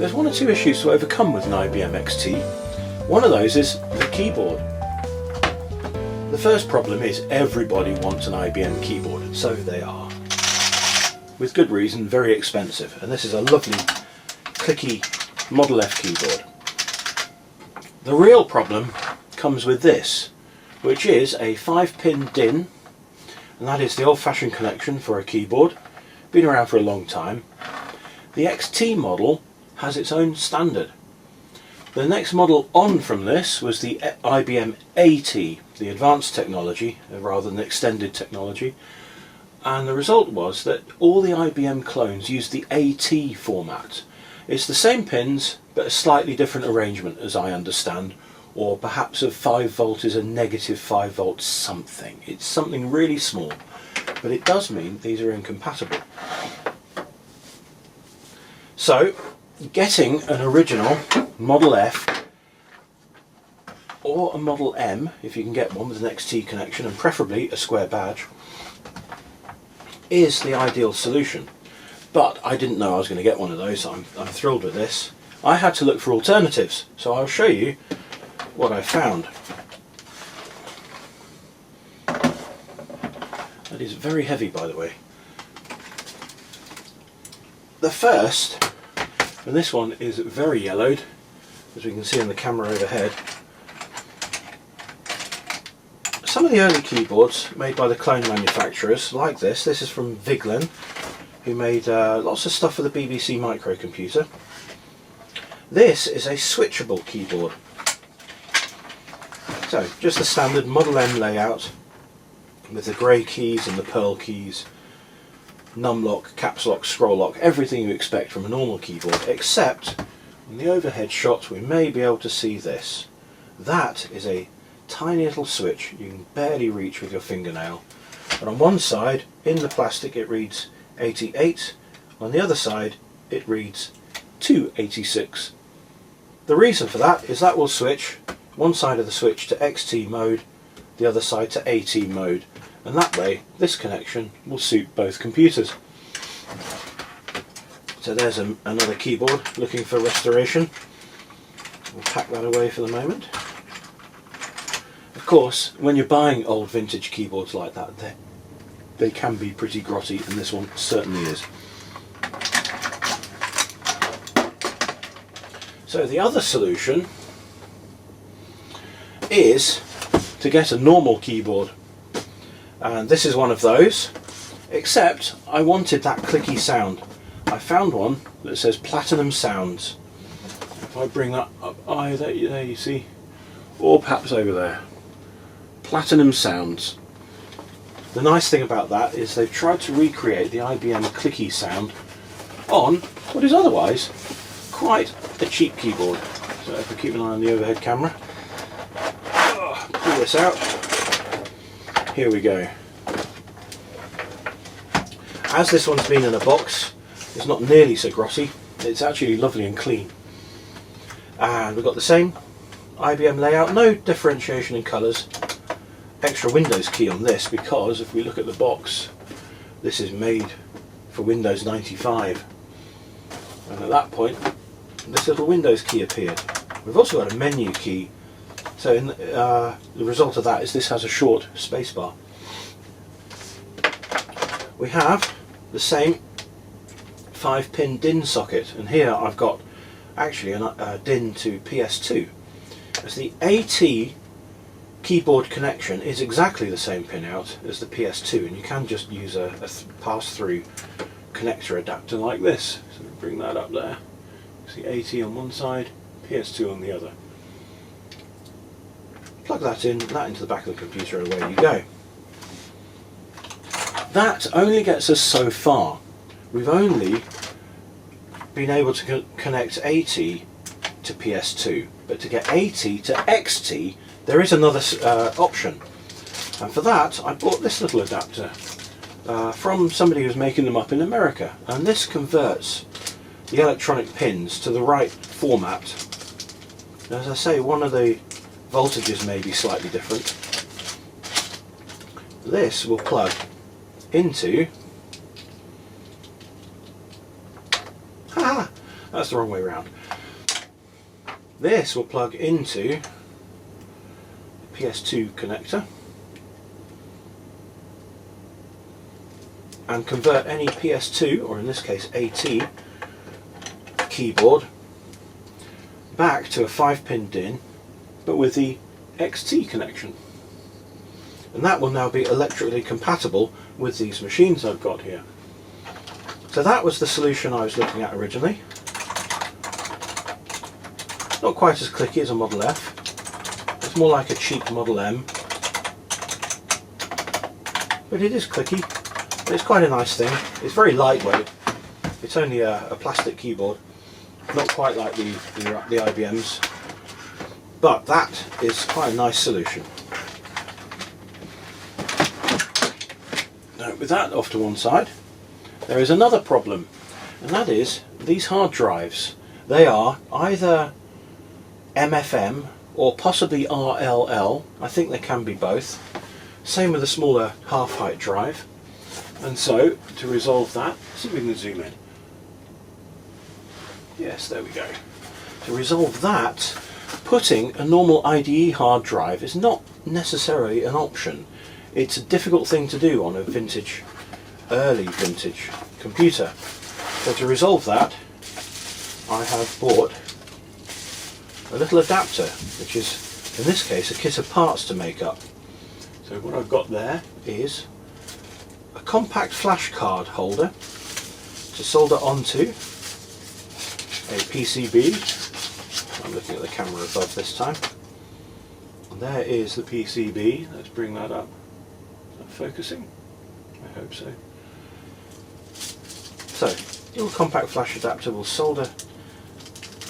There's one or two issues to overcome with an IBM XT. One of those is the keyboard. The first problem is everybody wants an IBM keyboard, so they are. With good reason, very expensive, and this is a lovely clicky Model F keyboard. The real problem comes with this, which is a 5-pin DIN, and that is the old-fashioned connection for a keyboard. Been around for a long time. The XT model has its own standard. The next model on from this was the IBM AT, the advanced technology rather than extended technology, and the result was that all the IBM clones used the AT format. It's the same pins but a slightly different arrangement, as I understand, or perhaps a 5 volt is a negative 5 volt something. It's something really small, but it does mean these are incompatible. So getting an original Model F or a Model M, if you can get one with an XT connection and preferably a square badge, is the ideal solution. But I didn't know I was going to get one of those, so I'm thrilled with this. I had to look for alternatives, so I'll show you what I found. That is very heavy, by the way. The first, and this one is very yellowed, as we can see on the camera overhead. Some of the early keyboards made by the clone manufacturers, like this is from Vigeland, who made lots of stuff for the BBC microcomputer. This is a switchable keyboard. So, just the standard Model M layout with the grey keys and the pearl keys, num lock, caps lock, scroll lock, everything you expect from a normal keyboard, except in the overhead shot we may be able to see this. That is a tiny little switch you can barely reach with your fingernail, and on one side in the plastic it reads 88, on the other side it reads 286. The reason for that is that will switch one side of the switch to XT mode, the other side to AT mode, and that way this connection will suit both computers. So there's another keyboard looking for restoration. We'll pack that away for the moment. Of course, when you're buying old vintage keyboards like that, they can be pretty grotty, and this one certainly is. So the other solution is to get a normal keyboard, and this is one of those, except I wanted that clicky sound. I found one that says Platinum Sounds. If I bring that up, there you see, or perhaps over there, Platinum Sounds. The nice thing about that is they've tried to recreate the IBM clicky sound on what is otherwise quite a cheap keyboard. So if we keep an eye on the overhead camera, pull this out, here we go. As this one's been in a box, it's not nearly so grotty, it's actually lovely and clean. And we've got the same IBM layout, no differentiation in colours. Extra Windows key on this because if we look at the box, this is made for Windows 95, and at that point this little Windows key appeared. We've also got a menu key, so the result of that is this has a short spacebar. We have the same 5-pin DIN socket, and here I've got actually a DIN to PS2, as the AT keyboard connection is exactly the same pin out as the PS2, and you can just use a pass-through connector adapter like this. So we bring that up there. See AT on one side, PS2 on the other. Plug that into the back of the computer and away you go. That only gets us so far. We've only been able to connect AT to PS2, but to get AT to XT there is another option, and for that I bought this little adapter from somebody who's making them up in America, and this converts the electronic pins to the right format. As I say, one of the voltages may be slightly different. This will plug into that's the wrong way around. This will plug into the PS2 connector and convert any PS2, or in this case AT, keyboard back to a 5-pin DIN, but with the XT connection. And that will now be electrically compatible with these machines I've got here. So that was the solution I was looking at originally. Not quite as clicky as a Model F. It's more like a cheap Model M. But it is clicky. It's quite a nice thing. It's very lightweight. It's only a plastic keyboard. Not quite like the IBMs. But that is quite a nice solution. Now, with that off to one side, there is another problem, and that is these hard drives. They are either MFM or possibly RLL. I think they can be both. Same with a smaller half-height drive. And so, to resolve that, see if we can zoom in. Yes, there we go. To resolve that, putting a normal IDE hard drive is not necessarily an option. It's a difficult thing to do on a vintage, early vintage computer. So to resolve that, I have bought a little adapter, which is, in this case, a kit of parts to make up. So what I've got there is a compact flash card holder to solder onto a PCB. I'm looking at the camera above this time. And there is the PCB. Let's bring that up. Is that focusing? I hope so. So, the little compact flash adapter will solder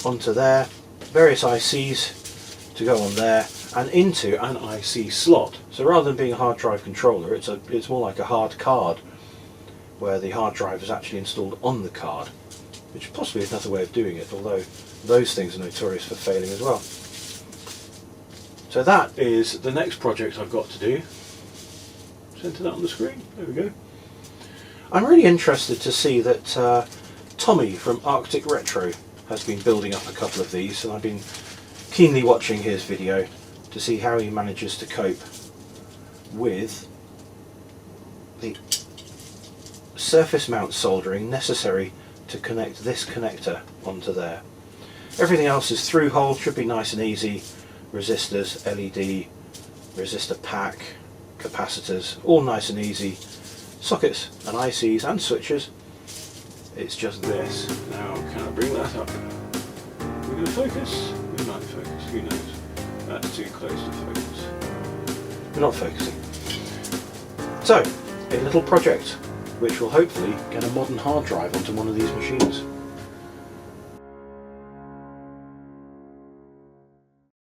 onto there, various ICs to go on there, and into an IC slot. So rather than being a hard drive controller, it's more like a hard card, where the hard drive is actually installed on the card, which possibly is another way of doing it, although those things are notorious for failing as well. So that is the next project I've got to do. Center that on the screen, there we go. I'm really interested to see that Tommy from Arctic Retro has been building up a couple of these, and I've been keenly watching his video to see how he manages to cope with the surface mount soldering necessary to connect this connector onto there. Everything else is through hole, should be nice and easy. Resistors, LED, resistor pack, capacitors, all nice and easy. Sockets and ICs and switches. It's just this. Now, can I bring that up? We're going to focus? We might focus, who knows? That's too close to focus. We're not focusing. So, a little project which will hopefully get a modern hard drive onto one of these machines.